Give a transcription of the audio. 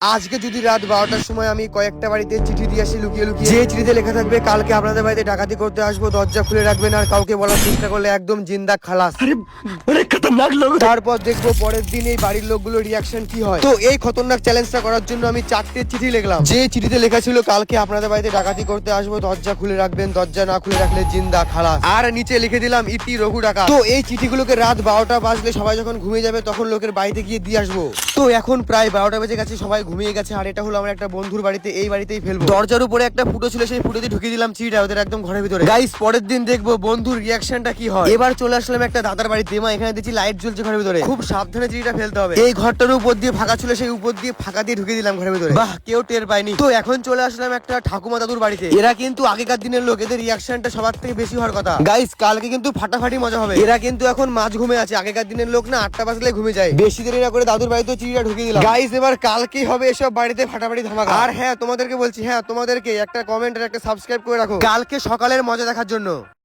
আজকে যদি রাত 12টার সময় আমি কয়েকটা বাড়িতে চিঠি দিয়ে আসি লুকিয়ে লুকিয়ে, যে চিঠিতে লেখা থাকবে কালকে আপনাদের বাড়িতে ডাকাতি করতে আসবো, দরজা খুলে রাখবেন আর কাউকে বলার চেষ্টা করলে একদম জিন্দা খালাস। अरे बड़े खतरनाक लोग हैं। তারপর দেখবো পরের দিন এই বাড়ির লোকগুলোর রিয়াকশন কি হয়। তো এই খতরনাক চ্যালেঞ্জটা করার জন্য আমি 4টে চিঠি লিখলাম। যে চিঠিতে লেখা ছিল কালকে আপনাদের বাড়িতে ডাকাতি করতে আসবো, দরজা খুলে রাখবেন, দরজা না খুলে রাখলে জিন্দা খালাস। আর নিচে লিখে দিলাম ইতি রঘু ডাকাত। তো এই চিঠিগুলোকে রাত 12টা বাজলে সবাই যখন ঘুমিয়ে যাবে তখন লোকের বাড়িতে গিয়ে দিয়ে আসবো। তো এখন প্রায় 12টা বেজে গেছে, সবাই ঘুমিয়ে গেছে। আর এটা হলো আমার একটা বন্ধুর বাড়িতে, এই বাড়িতেই ফেলবো। দরজার উপরে একটা ফুটো ছিল, সেই ফুটোতে ঢুকিয়ে দিলাম চিঠিটা ওদের একদম ঘরের ভিতরে। গাইস পরের দিন দেখবো বন্ধুর রিয়াকশনটা কি হয়। এবার চলে আসলাম একটা দাদার বাড়িতে। মা এখানে দেখছি লাইট জ্বলছে ঘরের ভিতরে, খুব সাবধানে চিঠিটা ফেলতে হবে। এই ঘরটার উপর দিয়ে ফাঁকা ছিল, সেই উপর দিয়ে ফাঁকা দিয়ে ঢুকিয়ে দিলাম ঘরের ভিতরে। বাহ, কেউ টের পায়নি। তো এখন চলে আসলাম একটা ঠাকুমা দাদুর বাড়িতে। এরা কিন্তু আগেকার দিনের লোক, এদের রিয়াকশনটা সবার থেকে বেশি হওয়ার কথা। গাইস কালকে কিন্তু ফাটাফাটি মজা হবে। এরা কিন্তু এখন মাঝ ঘুমে আছে, আগেকার দিনের লোক না 8টা বাজলে ঘুমে যায়। বেশি দেরি না করে দাদুর বাড়িতে চিঠিটা ঢুকিয়ে দিলাম। গাইস এবার কালকে হবে এসব বাড়িতে ফাটাফাটি ধামাকা। আর হ্যাঁ তোমাদেরকে বলছি, হ্যাঁ তোমাদেরকে একটা কমেন্ট আর একটা সাবস্ক্রাইব করে রাখো কালকে সকালের মজা দেখার জন্য।